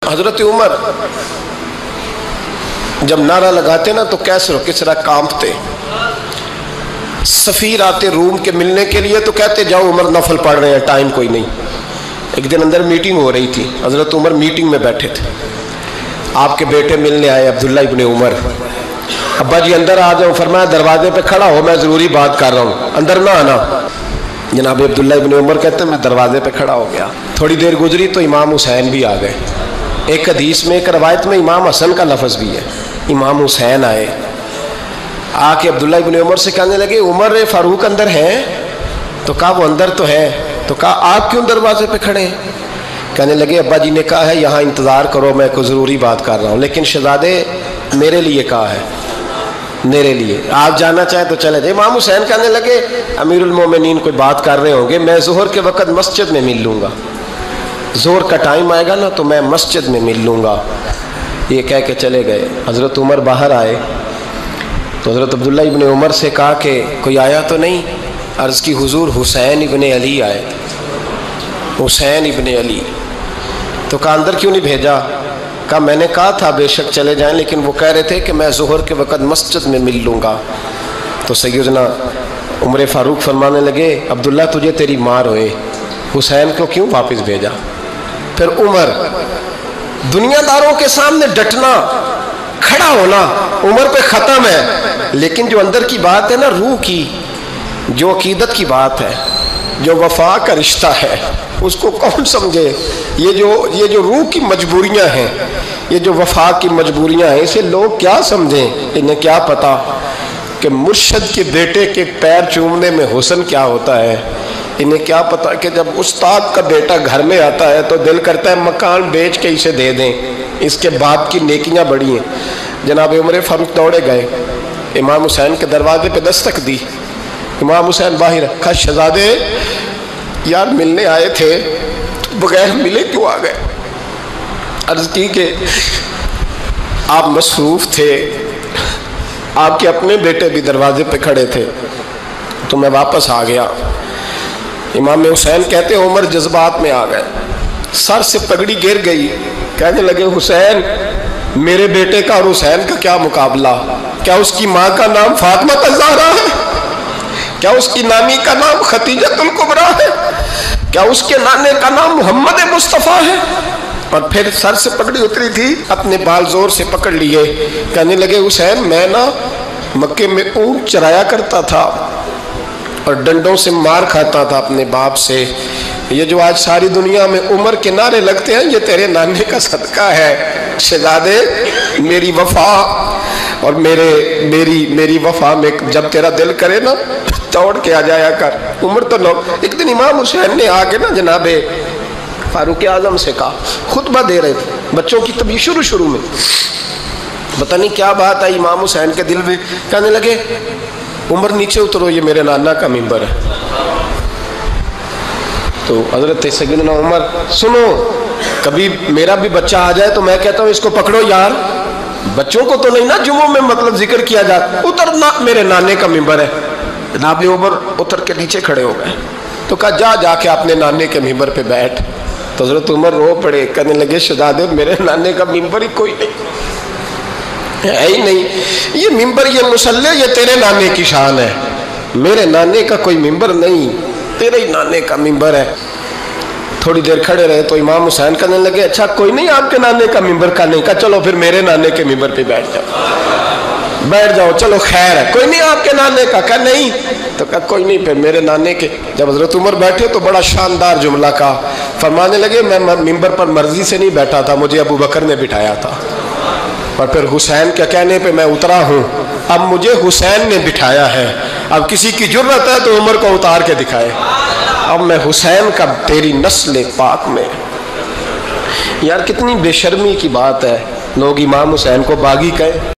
حضرت عمر جب نعرہ لگاتے نا تو کیسر و کسرا کانپتے. سفیر آتے روم کے ملنے کے لیے تو کہتے جاؤ عمر نفل پڑھ رہے ہیں، ٹائم کوئی نہیں. ایک دن اندر میٹنگ ہو رہی تھی، حضرت عمر میٹنگ میں بیٹھے تھے. آپ کے بیٹے ملنے آئے عبداللہ ابن عمر. ابا جی اندر آ جاؤ. فرمایا دروازے پہ کھڑا ہو، میں ضروری بات کر رہا ہوں، اندر نہ آنا. جناب عبداللہ ابن عمر کہتے ہیں میں دروازے پہ کھڑا ہو گیا. تھوڑی دیر گزری تو امام حسین بھی آ گئے. ایک حدیث میں ایک روایت میں امام حسن کا لفظ بھی ہے. امام حسین آئے، آ کے عبداللہ ابن عمر سے کہنے لگے عمر فاروق اندر ہیں؟ تو کہا وہ اندر تو ہے. تو کہا آپ کیوں دروازے پہ کھڑے ہیں؟ کہنے لگے ابا جی نے کہا ہے یہاں انتظار کرو، میں کوئی ضروری بات کر رہا ہوں، لیکن شہزادے میرے لیے کہا ہے، میرے لیے آپ جانا چاہیں تو چلے جائیں. امام حسین کہنے لگے امیر المومنین کوئی بات کر رہے ہوں گے، میں ظہر کے وقت مسجد میں مل لوں گا، ظہر کا ٹائم آئے گا نا تو میں مسجد میں مل لوں گا. یہ کہہ کے چلے گئے. حضرت عمر باہر آئے تو حضرت عبداللہ ابن عمر سے کہا کہ کوئی آیا تو نہیں؟ عرض کی حضور حسین ابن علی آئے. حسین ابن علی. تو کہا اندر کیوں نہیں بھیجا؟ کہا میں نے کہا تھا بے شک چلے جائیں، لیکن وہ کہہ رہے تھے کہ میں ظہر کے وقت مسجد میں مل لوں گا. تو سیدنا عمر فاروق فرمانے لگے عبداللہ تجھے تیری مار ہوئے، حسین کو کیوں واپس بھیجا؟ پھر عمر دنیا داروں کے سامنے ڈٹنا، کھڑا ہونا عمر پہ ختم ہے، لیکن جو اندر کی بات ہے نا، روح کی، جو عقیدت کی بات ہے، جو وفا کا رشتہ ہے، اس کو کون سمجھے؟ یہ جو روح کی مجبوریاں ہیں، یہ جو وفا کی مجبوریاں ہیں، اسے لوگ کیا سمجھیں؟ انہیں کیا پتا کہ مرشد کے بیٹے کے پیر چومنے میں حسن کیا ہوتا ہے. انہیں کیا پتا کہ جب استاد کا بیٹا گھر میں آتا ہے تو دل کرتا ہے مکان بیچ کے اسے دے دیں، اس کے باپ کی نیکیاں بڑی ہیں. جناب عمر فاروق دوڑے گئے، امام حسین کے دروازے پہ دستک دی. امام حسین باہر. کہا شہزادے یار ملنے آئے تھے تو بغیر ملے کیوں آ گئے؟ عرض کی کہ آپ مصروف تھے، آپ کے اپنے بیٹے بھی دروازے پہ کھڑے تھے تو میں واپس آ گیا. امام حسین کہتے عمر جذبات میں آ گئے، سر سے پگڑی گر گئی. کہنے لگے حسین میرے بیٹے کا اور حسین کا کیا مقابلہ؟ کیا اس کی ماں کا نام فاطمہ الزہرا ہے؟ کیا اس کی نانی کا نام خدیجہ الکبریٰ ہے؟ کیا اس کے نانے کا نام محمد مصطفیٰ ہے؟ اور پھر سر سے پگڑی اتری تھی، اپنے بال زور سے پکڑ لیے. کہنے لگے حسین میں نا مکے میں اونٹ چرایا کرتا تھا اور ڈنڈوں سے مار کھاتا تھا اپنے باپ سے. یہ جو آج ساری دنیا میں عمر کے نعرے لگتے ہیں یہ تیرے نانے کا صدقہ ہے. شہزادے میری وفا اور میری وفا میں جب تیرا دل کرے نا توڑ کے آ جایا کر. عمر تو ایک دن امام حسین نے آ کے نا جناب فاروق اعظم سے کہا، خطبہ دے رہے تھے بچوں کی تبھی شروع میں، پتہ نہیں کیا بات آئی امام حسین کے دل میں. کہنے لگے عمر نیچے اترو، یہ میرے نانا کا ممبر ہے. تو حضرت سیدنا عمر سنو، کبھی میرا بھی بچہ آ جائے تو میں کہتا ہوں اس کو پکڑو یار، بچوں کو تو نہیں نا جمعوں میں مطلب ذکر کیا جاتا، اترنا میرے نانے کا ممبر ہے. جناب عمر اتر کے نیچے کھڑے ہو گئے. تو کہا جا کے اپنے نانے کے ممبر پہ بیٹھ. تو حضرت عمر رو پڑے. کہنے لگے شہزادے میرے نانے کا ممبر ہی کوئی نہیں ہے ہی نہیں، یہ ممبر یہ مصلی یہ تیرے نانے کی شان ہے، میرے نانے کا کوئی ممبر نہیں، تیرے ہی نانے کا ممبر ہے. تھوڑی دیر کھڑے رہے تو امام حسین کہنے لگے اچھا کوئی نہیں آپ کے نانے کا ممبر کا نہیں؟ کہا چلو پھر میرے نانے کے ممبر پہ بیٹھ جاؤ چلو خیر ہے. کوئی نہیں آپ کے نانے کا؟ کہا نہیں. تو کہا کوئی نہیں پھر میرے نانے کے. جب حضرت عمر بیٹھے تو بڑا شاندار جملہ کہا، فرمانے لگے میں ممبر پر مرضی سے نہیں بیٹھا تھا، مجھے ابو بکر نے بٹھایا تھا، اور پھر حسین کے کہنے پہ میں اترا ہوں، اب مجھے حسین نے بٹھایا ہے. اب کسی کی جرت ہے تو عمر کو اتار کے دکھائے. اب میں حسین کا تیری نسل پاک میں. یار کتنی بے شرمی کی بات ہے، لوگ امام حسین کو باغی کہیں.